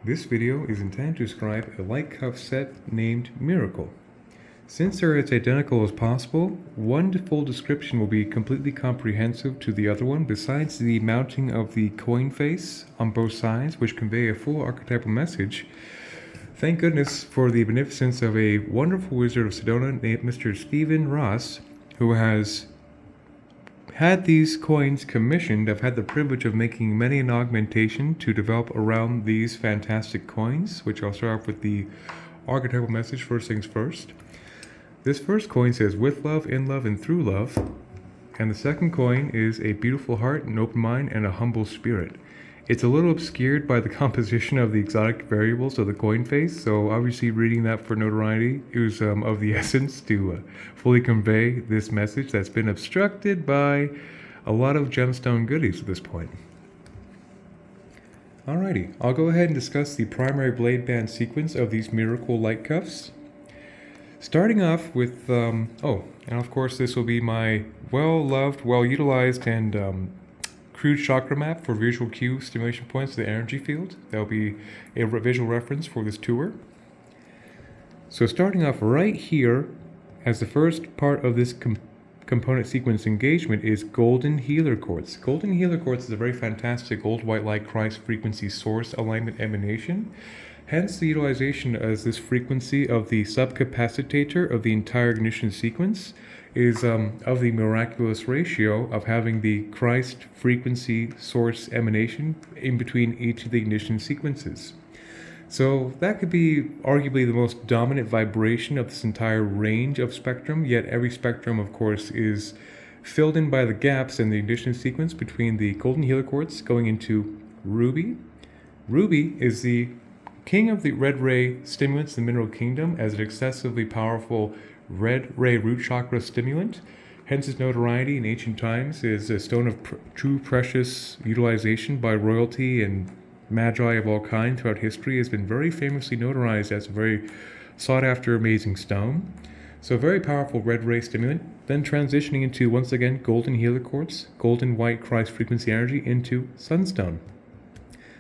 This video is intended to describe a light cuff set named Miracle. Since they're as identical as possible, one full description will be completely comprehensive to the other one besides the mounting of the coin face on both sides, which convey a full archetypal message. Thank goodness for the beneficence of a wonderful wizard of Sedona named Mr. Stephen Ross, who has had these coins commissioned. I've had the privilege of making many an augmentation to develop around these fantastic coins, which I'll start off with the archetypal message first things first. This first coin says, with love, in love, and through love. And the second coin is a beautiful heart, an open mind, and a humble spirit. It's a little obscured by the composition of the exotic variables of the coin face, so obviously reading that for notoriety is of the essence to fully convey this message that's been obstructed by a lot of gemstone goodies at this point. Alrighty, I'll go ahead and discuss the primary blade band sequence of these miracle light cuffs. Starting off with, and of course this will be my well-loved, well-utilized, and crude chakra map for visual cue stimulation points of the energy field. That will be a visual reference for this tour. So starting off right here, as the first part of this component sequence engagement is Golden Healer Quartz. Golden Healer Quartz is a very fantastic gold white light Christ frequency source alignment emanation. Hence the utilization as this frequency of the subcapacitator of the entire ignition sequence is of the miraculous ratio of having the Christ frequency source emanation in between each of the ignition sequences. So that could be arguably the most dominant vibration of this entire range of spectrum, yet every spectrum, of course, is filled in by the gaps in the ignition sequence between the Golden Healer Quartz going into Ruby. Ruby is the king of the red ray stimulants in the mineral kingdom as an excessively powerful red ray root chakra stimulant. Hence its notoriety in ancient times is a stone of true precious utilization by royalty, and magi of all kinds throughout history has been very famously notarized as a very sought after amazing stone. So very powerful red ray stimulant, then transitioning into once again Golden Healer Quartz, golden white Christ frequency energy into Sunstone.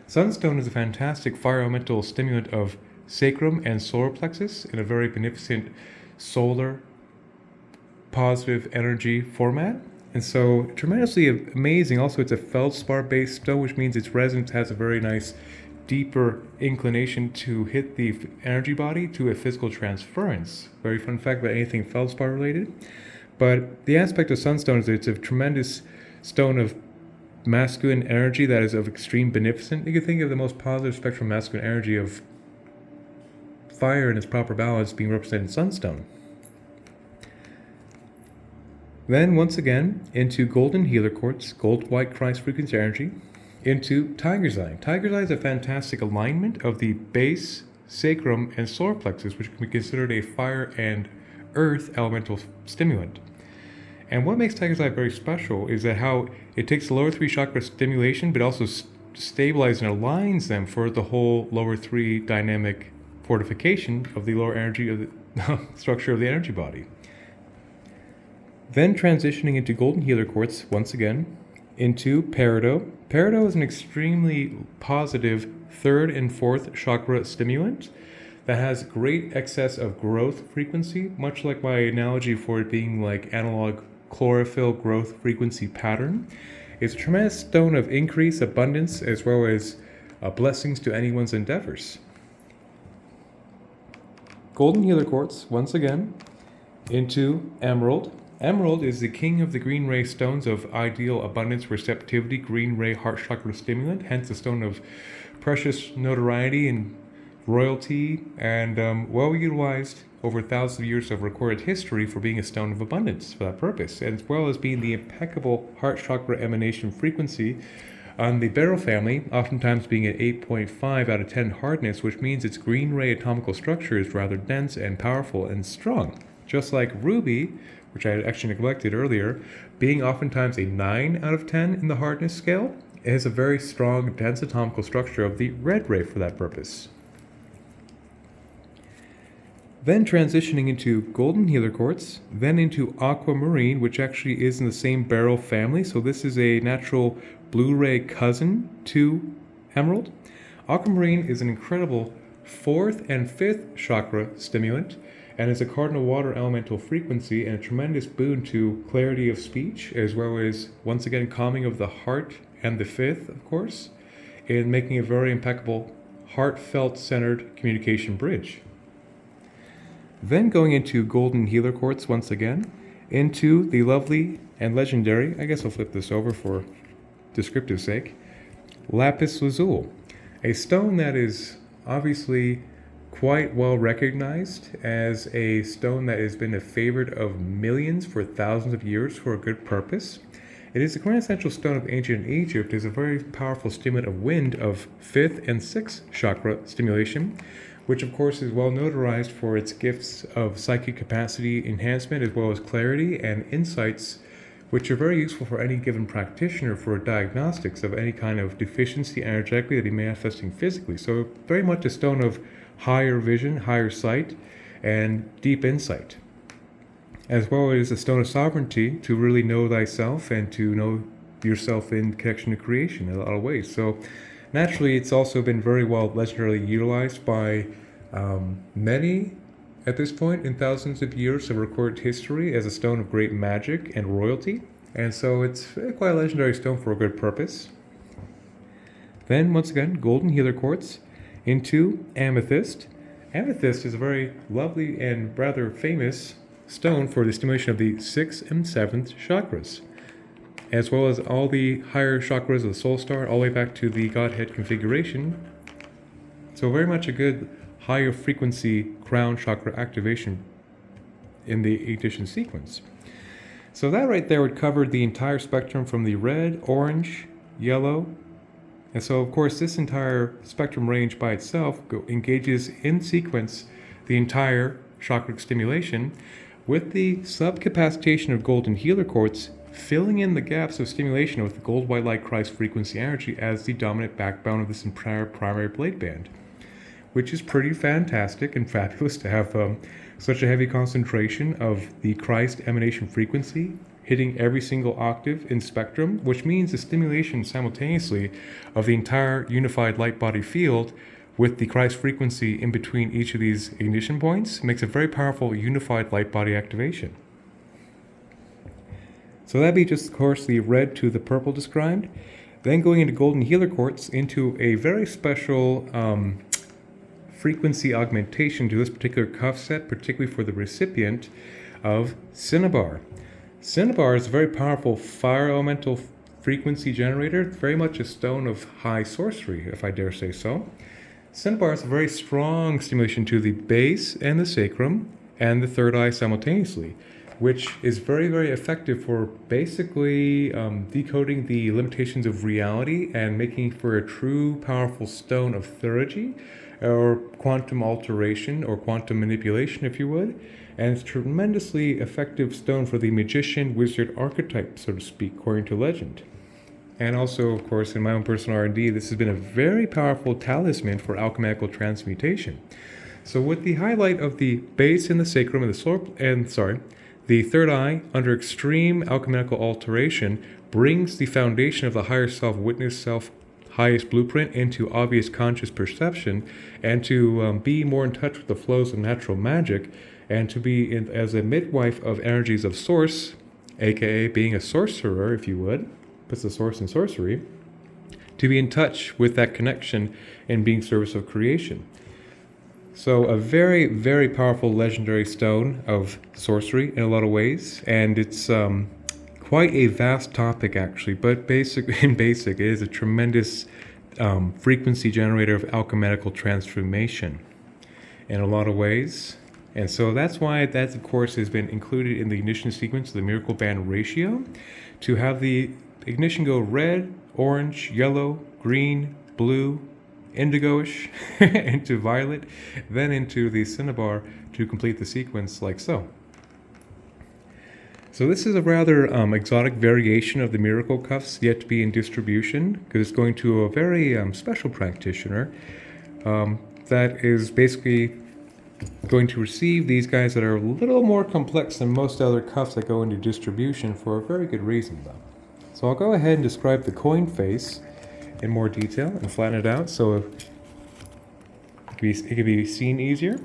Sunstone is a fantastic fire elemental stimulant of sacrum and solar plexus in a very beneficent solar positive energy format. And so tremendously amazing. Also, it's a feldspar based stone, which means its resonance has a very nice deeper inclination to hit the energy body to a physical transference. Very fun fact about anything feldspar related. But the aspect of Sunstone is that it's a tremendous stone of masculine energy that is of extreme beneficence. You can think of the most positive spectrum masculine energy of fire in its proper balance being represented in Sunstone. Then once again into Golden Healer Quartz, gold white Christ frequency energy, into Tiger's Eye. Tiger's Eye is a fantastic alignment of the base, sacrum, and solar plexus, which can be considered a fire and earth elemental stimulant. And what makes Tiger's Eye very special is that how it takes the lower three chakra stimulation, but also stabilizes and aligns them for the whole lower three dynamic fortification of the lower energy of the structure of the energy body. Then transitioning into Golden Healer Quartz once again into Peridot. Peridot is an extremely positive third and fourth chakra stimulant that has great excess of growth frequency, much like my analogy for it being like analog chlorophyll growth frequency pattern. It's a tremendous stone of increase, abundance, as well as blessings to anyone's endeavors. Golden Healer Quartz, once again, into Emerald. Emerald is the king of the green ray stones of ideal abundance, receptivity, green ray heart chakra stimulant, hence a stone of precious notoriety and royalty, and well utilized over thousands of years of recorded history for being a stone of abundance for that purpose, as well as being the impeccable heart chakra emanation frequency on the beryl family, oftentimes being at 8.5 out of 10 hardness, which means its green ray atomical structure is rather dense and powerful and strong. Just like ruby, which I had actually neglected earlier, being oftentimes a 9 out of 10 in the hardness scale, it has a very strong, dense atomical structure of the red ray for that purpose. Then transitioning into Golden Healer Quartz, then into Aquamarine, which actually is in the same beryl family. So this is a natural blue ray cousin to Emerald. Aquamarine is an incredible 4th and 5th chakra stimulant and is a cardinal water elemental frequency and a tremendous boon to clarity of speech, as well as, once again, calming of the heart and the 5th, of course, and making a very impeccable, heartfelt-centered communication bridge. Then going into golden healer quartz once again, into the lovely and legendary, I guess I'll flip this over for descriptive sake, lapis lazuli, a stone that is obviously quite well recognized as a stone that has been a favorite of millions for thousands of years for a good purpose. It is the quintessential stone of ancient Egypt. It is a very powerful stimulant of wind of 5th and 6th chakra stimulation, which of course is well notarized for its gifts of psychic capacity enhancement as well as clarity and insights, which are very useful for any given practitioner for diagnostics of any kind of deficiency energetically that be manifesting physically. So very much a stone of higher vision, higher sight, and deep insight, as well as a stone of sovereignty to really know thyself and to know yourself in connection to creation in a lot of ways. So naturally, it's also been very well legendarily utilized by many at this point in thousands of years of recorded history as a stone of great magic and royalty. And so it's quite a legendary stone for a good purpose. Then, once again, golden healer quartz into amethyst. Amethyst is a very lovely and rather famous stone for the stimulation of the 6th and 7th chakras, as well as all the higher chakras of the soul star, all the way back to the Godhead configuration. So very much a good higher frequency crown chakra activation in the ignition sequence. So that right there would cover the entire spectrum from the red, orange, yellow, and so of course this entire spectrum range by itself engages in sequence the entire chakra stimulation, with the subcapacitation of golden healer quartz filling in the gaps of stimulation with the gold white light Christ frequency energy as the dominant backbone of this entire primary blade band, which is pretty fantastic and fabulous to have such a heavy concentration of the Christ emanation frequency hitting every single octave in spectrum, which means the stimulation simultaneously of the entire unified light body field with the Christ frequency in between each of these ignition points makes a very powerful unified light body activation. So that'd be just, of course, the red to the purple described. Then going into golden healer quartz into a very special frequency augmentation to this particular cuff set, particularly for the recipient of cinnabar. Cinnabar is a very powerful fire elemental frequency generator, very much a stone of high sorcery, if I dare say so. Cinnabar is a very strong stimulation to the base and the sacrum and the third eye simultaneously, which is very, very effective for basically decoding the limitations of reality and making for a true powerful stone of theurgy, or quantum alteration, or quantum manipulation, if you would. And it's a tremendously effective stone for the magician wizard archetype, so to speak, according to legend. And also, of course, in my own personal R&D, this has been a very powerful talisman for alchemical transmutation. So with the highlight of the base and the sacrum and the third eye under extreme alchemical alteration brings the foundation of the higher self, witness self, highest blueprint into obvious conscious perception, and to be more in touch with the flows of natural magic, and to be as a midwife of energies of source, aka being a sorcerer, if you would, puts the source in sorcery, to be in touch with that connection and being service of creation. So a very, very powerful legendary stone of sorcery in a lot of ways, and it's quite a vast topic actually, but in basic, it is a tremendous frequency generator of alchemical transformation in a lot of ways. And so that's why that, of course, has been included in the ignition sequence of the miracle band ratio, to have the ignition go red, orange, yellow, green, blue, indigo-ish, into violet, then into the cinnabar to complete the sequence like so. So this is a rather exotic variation of the miracle cuffs yet to be in distribution, because it's going to a very special practitioner that is basically going to receive these guys that are a little more complex than most other cuffs that go into distribution for a very good reason, though. So I'll go ahead and describe the coin face in more detail and flatten it out. So it could be seen easier.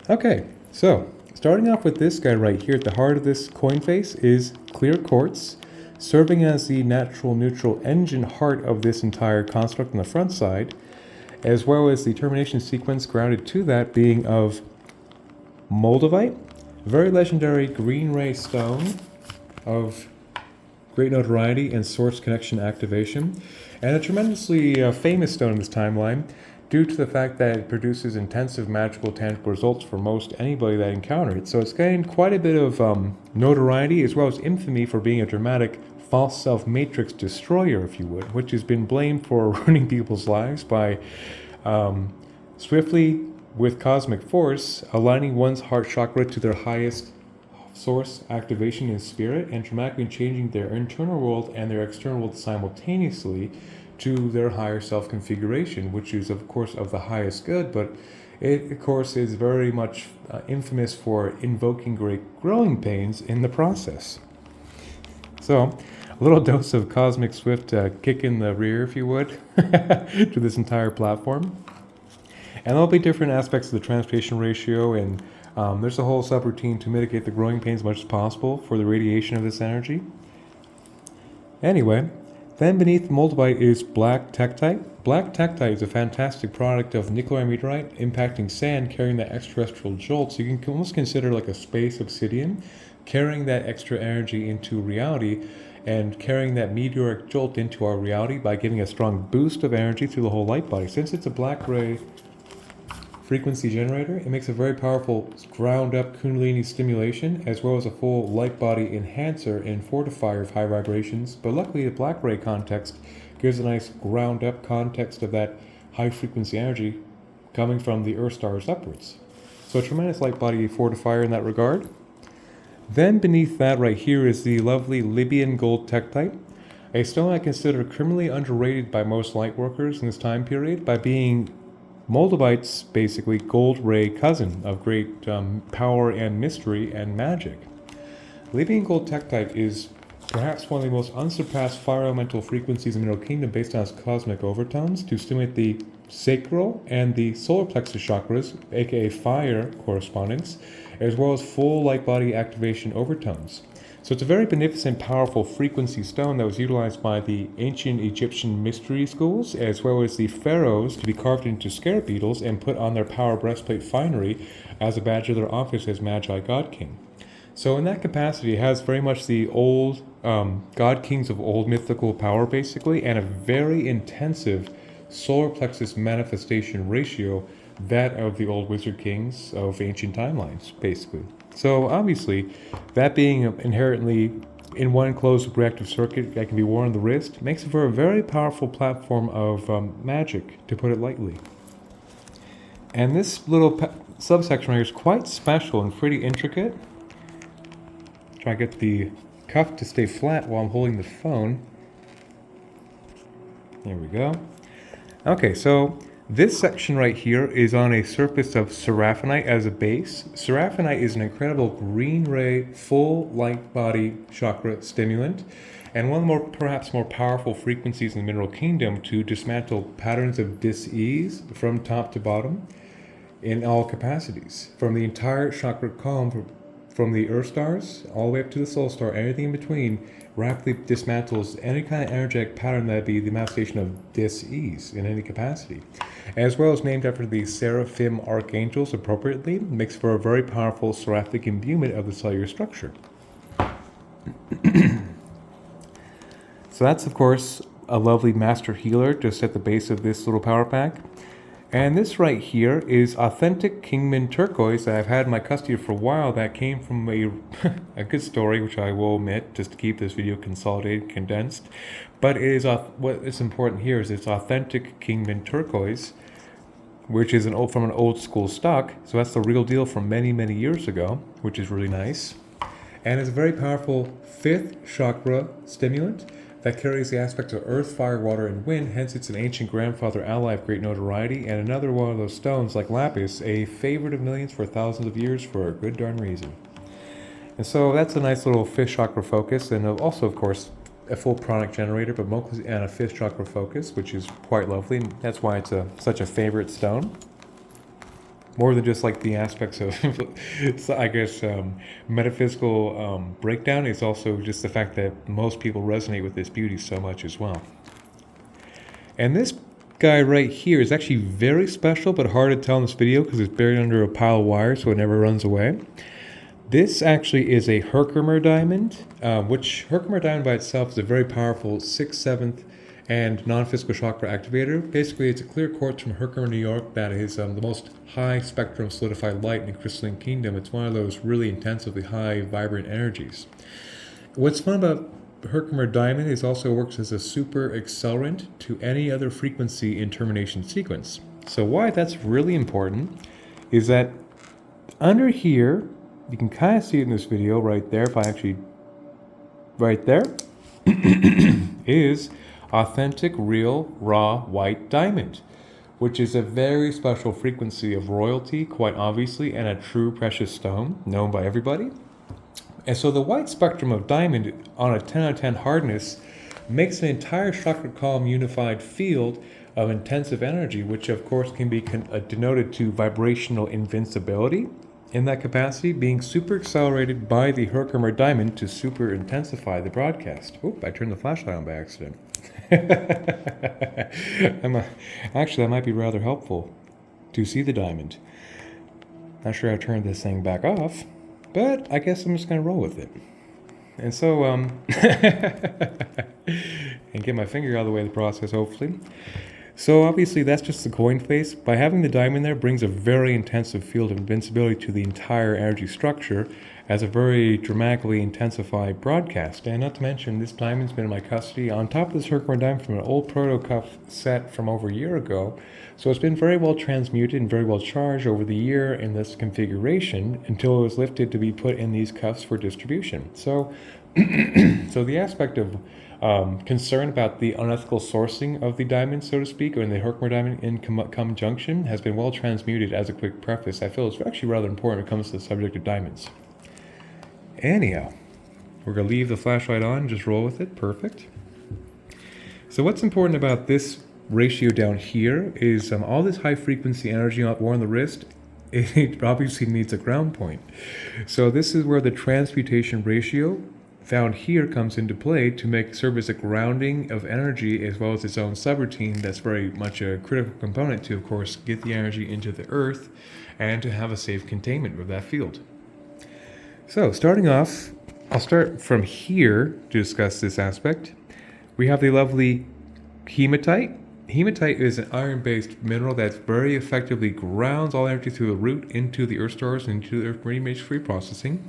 Okay, so starting off with this guy right here, at the heart of this coin face is clear quartz, serving as the natural neutral engine heart of this entire construct on the front side, as well as the termination sequence grounded to that being of moldavite, very legendary green ray stone of great notoriety and source connection activation, and a tremendously famous stone in this timeline due to the fact that it produces intensive magical tangible results for most anybody that encountered it. So it's gained quite a bit of notoriety as well as infamy for being a dramatic false self matrix destroyer, if you would, which has been blamed for ruining people's lives by swiftly, with cosmic force, aligning one's heart chakra to their highest source activation in spirit and dramatically changing their internal world and their external world simultaneously to their higher self configuration, which is of course of the highest good, but it of course is very much infamous for invoking great growing pains in the process. So a little dose of cosmic swift kick in the rear, if you would, to this entire platform. And there'll be different aspects of the transmutation ratio, and there's a whole subroutine to mitigate the growing pain as much as possible for the radiation of this energy. Anyway, then beneath moldavite is black tektite. Black tektite is a fantastic product of nickel meteorite impacting sand, carrying that extraterrestrial jolt. So you can almost consider like a space obsidian, carrying that extra energy into reality and carrying that meteoric jolt into our reality by giving a strong boost of energy through the whole light body. Since it's a black ray frequency generator, it makes a very powerful ground up kundalini stimulation as well as a full light body enhancer and fortifier of high vibrations. But luckily the black ray context gives a nice ground up context of that high frequency energy coming from the earth stars upwards. So a tremendous light body fortifier in that regard. Then beneath that right here is the lovely Libyan gold tektite, a stone I consider criminally underrated by most light workers in this time period by being moldavite's basically gold ray cousin of great power and mystery and magic. Libyan gold tektite is perhaps one of the most unsurpassed fire elemental frequencies in the Middle Kingdom based on its cosmic overtones to stimulate the sacral and the solar plexus chakras, aka fire correspondence, as well as full light body activation overtones. So it's a very beneficent, powerful frequency stone that was utilized by the ancient Egyptian mystery schools, as well as the pharaohs, to be carved into scarab beetles and put on their power breastplate finery as a badge of their office as Magi God King. So in that capacity, it has very much the old God Kings of old mythical power, basically, and a very intensive solar plexus manifestation ratio, that of the old wizard kings of ancient timelines, basically. So obviously, that being inherently in one closed reactive circuit that can be worn on the wrist, makes it for a very powerful platform of magic, to put it lightly. And this little subsection right here is quite special and pretty intricate. Try to get the cuff to stay flat while I'm holding the phone. There we go. Okay, so this section right here is on a surface of seraphinite as a base. Seraphinite is an incredible green ray, full light body chakra stimulant, and one of the perhaps more powerful frequencies in the mineral kingdom to dismantle patterns of dis-ease from top to bottom in all capacities. From the entire chakra column, from the earth stars all the way up to the soul star, anything in between, rapidly dismantles any kind of energetic pattern that would be the manifestation of dis-ease in any capacity. As well as named after the seraphim archangels appropriately, makes for a very powerful seraphic imbuement of the cellular structure. So that's of course a lovely master healer just at the base of this little power pack. And this right here is authentic Kingman turquoise that I've had in my custody for a while, that came from a good story, which I will omit just to keep this video consolidated, condensed. But it is what is important here is it's authentic Kingman turquoise, which is from an old school stock. So that's the real deal from many, many years ago, which is really nice. And it's a very powerful 5th chakra stimulant that carries the aspects of earth, fire, water, and wind. Hence it's an ancient grandfather ally of great notoriety, and another one of those stones like lapis, a favorite of millions for thousands of years for a good darn reason. And so that's a nice little 5th chakra focus, and also of course a full pranic generator, but mostly and a 5th chakra focus, which is quite lovely, and that's why it's such a favorite stone. more than just like the aspects of, I guess, metaphysical breakdown. It's also just the fact that most people resonate with this beauty so much as well. And this guy right here is actually very special, but hard to tell in this video because it's buried under a pile of wire, so it never runs away. This actually is a Herkimer diamond, which Herkimer diamond by itself is a very powerful 6th, 7th, and non-physical chakra activator. Basically, it's a clear quartz from Herkimer, New York that is the most high spectrum solidified light in the crystalline kingdom. It's one of those really intensively high, vibrant energies. What's fun about Herkimer diamond is also works as a super accelerant to any other frequency in termination sequence. So why that's really important is that under here, you can kind of see it in this video right there, if I actually, right there, is authentic, real, raw, white diamond, which is a very special frequency of royalty, quite obviously, and a true precious stone, known by everybody. And so the white spectrum of diamond on a 10 out of 10 hardness makes an entire chakra column unified field of intensive energy, which of course can be denoted to vibrational invincibility in that capacity, being super accelerated by the Herkimer diamond to super intensify the broadcast. Oop, I turned the flashlight on by accident. Actually, that might be rather helpful to see the diamond. Not sure how to turn this thing back off, but I guess I'm just going to roll with it. And so, and get my finger out of the way of the process, hopefully. So obviously that's just the coin face. By having the diamond there brings a very intensive field of invincibility to the entire energy structure as a very dramatically intensified broadcast. And not to mention, this diamond's been in my custody on top of this Herkimer diamond from an old proto-cuff set from over a year ago. So it's been very well transmuted and very well charged over the year in this configuration until it was lifted to be put in these cuffs for distribution. So, so the aspect of concern about the unethical sourcing of the diamond, so to speak, or in the Herkimer diamond in conjunction has been well transmuted as a quick preface. I feel it's actually rather important when it comes to the subject of diamonds. Anyhow, we're going to leave the flashlight on and just roll with it. Perfect. So what's important about this ratio down here is all this high frequency energy worn on the wrist, it obviously needs a ground point. So this is where the transmutation ratio found here comes into play to serve as a grounding of energy as well as its own subroutine. That's very much a critical component to, of course, get the energy into the earth and to have a safe containment of that field. So starting off, I'll start from here to discuss this aspect. We have the lovely hematite. Hematite is an iron-based mineral that very effectively grounds all energy through the root into the earth stars and into the earth meridian matrix free processing,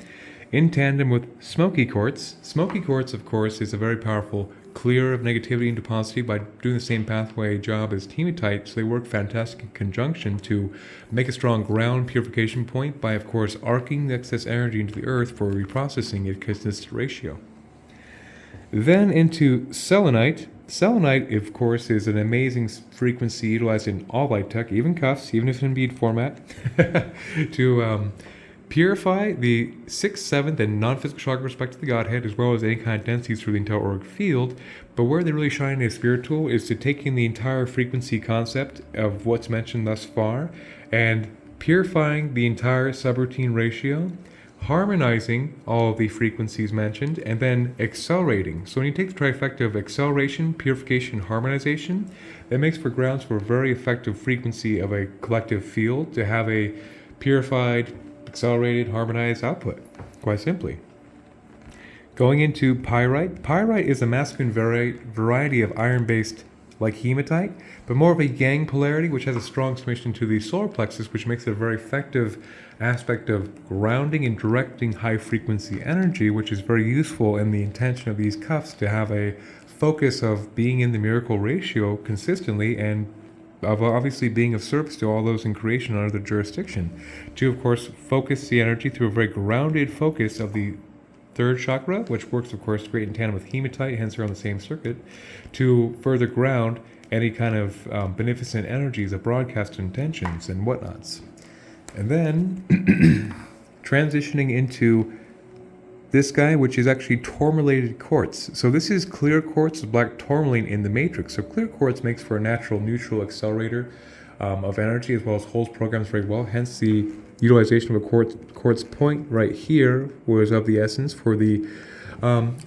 in tandem with smoky quartz. Smoky quartz, of course, is a very powerful clear of negativity and deposity by doing the same pathway job as hematite, so they work fantastic in conjunction to make a strong ground purification point by, of course, arcing the excess energy into the earth for reprocessing it because it's the ratio. Then into selenite. Selenite, of course, is an amazing frequency utilized in all light tech, even cuffs, even if in bead format, to purify the 6th, 7th, and non-physical chakra respect to the Godhead, as well as any kind of densities through the entire auric field. But where they really shine as spiritual is to taking the entire frequency concept of what's mentioned thus far and purifying the entire subroutine ratio, harmonizing all of the frequencies mentioned, and then accelerating. So when you take the trifecta of acceleration, purification, harmonization, that makes for grounds for a very effective frequency of a collective field to have a purified, accelerated, harmonized output, quite simply. Going into pyrite. Pyrite is a masculine variety of iron-based like hematite, but more of a yang polarity, which has a strong submission to the solar plexus, which makes it a very effective aspect of grounding and directing high-frequency energy, which is very useful in the intention of these cuffs to have a focus of being in the miracle ratio consistently and of obviously being of service to all those in creation under the jurisdiction. To, of course, focus the energy through a very grounded focus of the third chakra, which works, of course, great in tandem with hematite, hence they're on the same circuit, to further ground any kind of beneficent energies of broadcast intentions and whatnots. And then transitioning into this guy, which is actually tourmalated quartz. So this is clear quartz with black tourmaline in the matrix. So clear quartz makes for a natural neutral accelerator of energy, as well as holds programs very well. Hence, the utilization of a quartz point right here was of the essence for the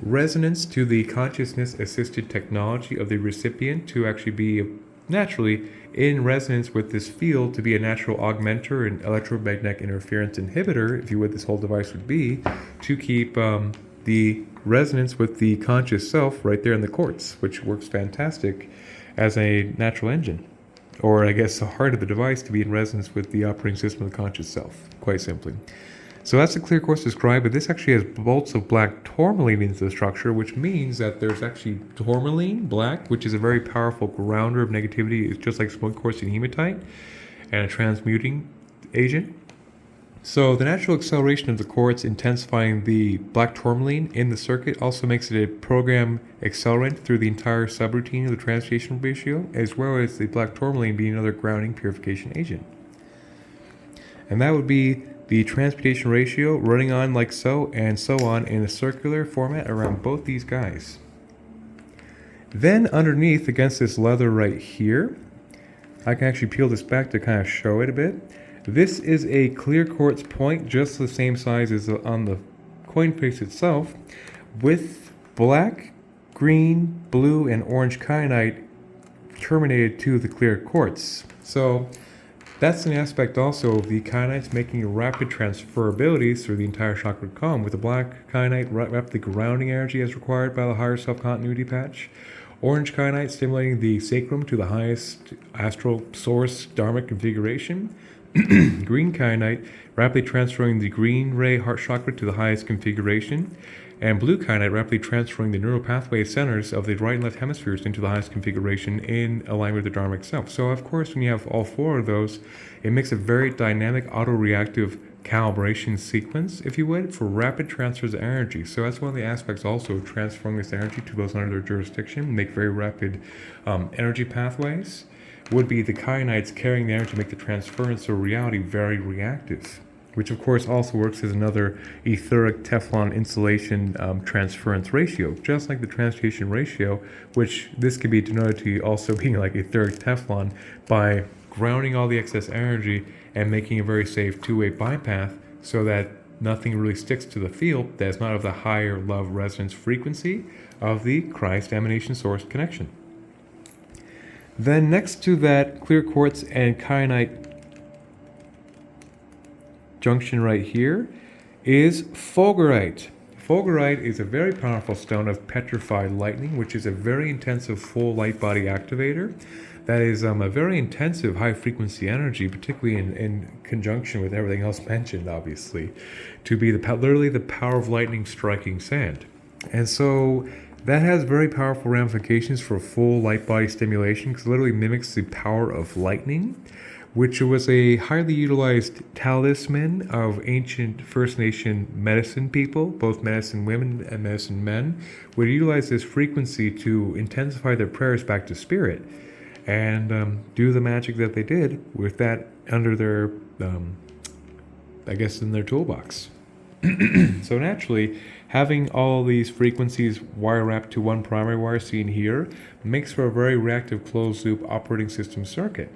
resonance to the consciousness-assisted technology of the recipient to actually be naturally in resonance with this field, to be a natural augmenter and electromagnetic interference inhibitor, if you would, this whole device would be, to keep the resonance with the conscious self right there in the quartz, which works fantastic as a natural engine. Or I guess the heart of the device to be in resonance with the operating system of the conscious self, quite simply. So that's the clear quartz described, but this actually has bolts of black tourmaline into the structure, which means that there's actually tourmaline, black, which is a very powerful grounder of negativity. It's just like smooth quartz and hematite, and a transmuting agent. So the natural acceleration of the quartz intensifying the black tourmaline in the circuit also makes it a program accelerant through the entire subroutine of the transmutation ratio, as well as the black tourmaline being another grounding purification agent. And that would be the transmutation ratio running on like so, and so on in a circular format around both these guys. Then underneath, against this leather right here, I can actually peel this back to kind of show it a bit. This is a clear quartz point, just the same size as on the coin face itself, with black, green, blue, and orange kyanite terminated to the clear quartz. So that's an aspect also of the kyanites making a rapid transferability through the entire chakra column, with the black kyanite rapidly grounding energy as required by the higher self-continuity patch. Orange kyanite stimulating the sacrum to the highest astral source dharmic configuration. Green kyanite rapidly transferring the green ray heart chakra to the highest configuration. And blue kyanite rapidly transferring the neural pathway centers of the right and left hemispheres into the highest configuration in alignment with the dharmic self. So of course, when you have all four of those, it makes a very dynamic auto-reactive calibration sequence, if you would, for rapid transfers of energy. So that's one of the aspects also of transferring this energy to those under their jurisdiction, make very rapid energy pathways, would be the kyanites carrying the energy to make the transference of reality very reactive, which of course also works as another etheric Teflon insulation transference ratio, just like the transmutation ratio, which this could be denoted to also being like etheric Teflon by grounding all the excess energy and making a very safe two-way bypass so that nothing really sticks to the field that is not of the higher love resonance frequency of the Christ emanation source connection. Then next to that clear quartz and kyanite junction right here is fulgurite. Fulgurite is a very powerful stone of petrified lightning, which is a very intensive full light body activator. That is a very intensive high frequency energy, particularly in conjunction with everything else mentioned, obviously, to be literally the power of lightning striking sand. And so that has very powerful ramifications for full light body stimulation, because it literally mimics the power of lightning, which was a highly utilized talisman of ancient First Nation medicine people, both medicine women and medicine men, would utilize this frequency to intensify their prayers back to spirit and do the magic that they did with that under their, I guess, in their toolbox. So naturally, having all these frequencies wire wrapped to one primary wire seen here makes for a very reactive closed loop operating system circuit.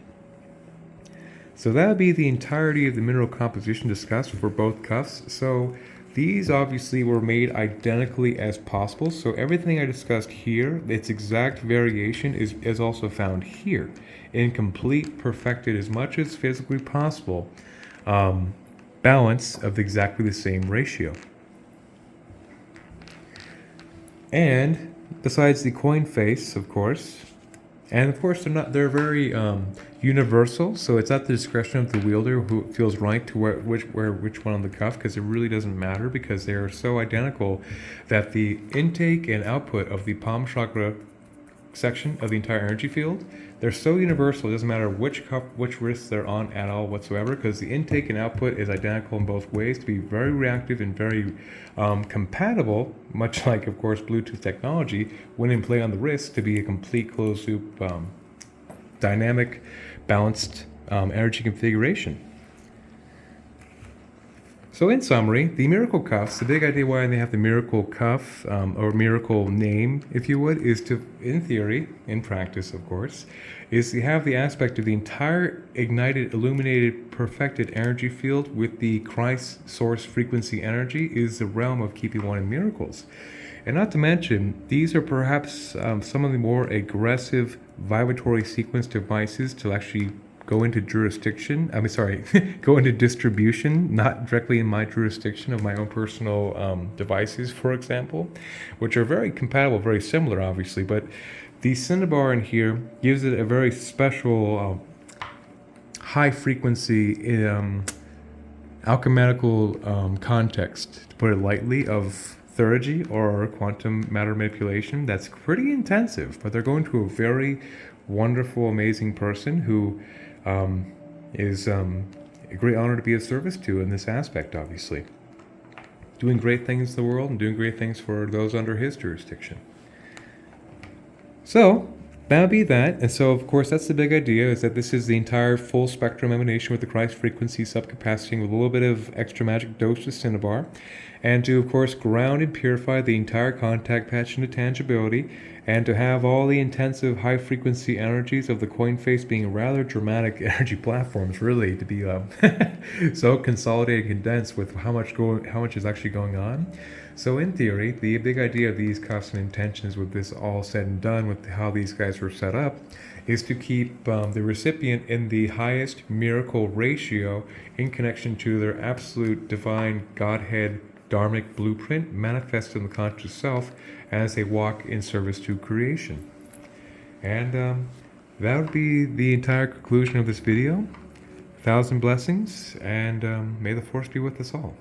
So that would be the entirety of the mineral composition discussed for both cuffs. So these obviously were made identically as possible. So everything I discussed here, its exact variation is also found here in complete, perfected as much as physically possible balance of exactly the same ratio. And besides the coin face, of course, and of course they're very universal, so it's at the discretion of the wielder who feels right to wear which one on the cuff, because it really doesn't matter, because they are so identical that the intake and output of the palm chakra section of the entire energy field, they're so universal, it doesn't matter which cuff, which wrist they're on at all whatsoever, because the intake and output is identical in both ways to be very reactive and very compatible, much like, of course, Bluetooth technology, when in play on the wrist, to be a complete closed loop, dynamic, balanced energy configuration. So in summary, the miracle cuffs, the big idea why they have the miracle cuff, or miracle name, if you would, is to, in theory, in practice of course, is to have the aspect of the entire ignited, illuminated, perfected energy field with the Christ source frequency energy is the realm of keeping one in miracles. And not to mention, these are perhaps some of the more aggressive vibratory sequence devices to actually go into jurisdiction. Go into distribution, not directly in my jurisdiction of my own personal devices, for example, which are very compatible, very similar, obviously. But the cinnabar in here gives it a very special high frequency alchemical context, to put it lightly, of theurgy or quantum matter manipulation that's pretty intensive. But they're going to a very wonderful, amazing person who is a great honor to be of service to in this aspect, obviously. Doing great things in the world and doing great things for those under his jurisdiction. So, that'll be that. And so, of course, that's the big idea, is that this is the entire full spectrum emanation with the Christ frequency subcapacity with a little bit of extra magic dose of cinnabar. And to, of course, ground and purify the entire contact patch into tangibility, and to have all the intensive high-frequency energies of the coin face being rather dramatic energy platforms, really, to be so consolidated and condensed with how much is actually going on. So in theory, the big idea of these cuffs and intentions, with this all said and done, with how these guys were set up, is to keep the recipient in the highest miracle ratio in connection to their absolute divine Godhead dharmic blueprint manifest in the conscious self as they walk in service to creation. And that would be the entire conclusion of this video. 1,000 blessings, and may the force be with us all.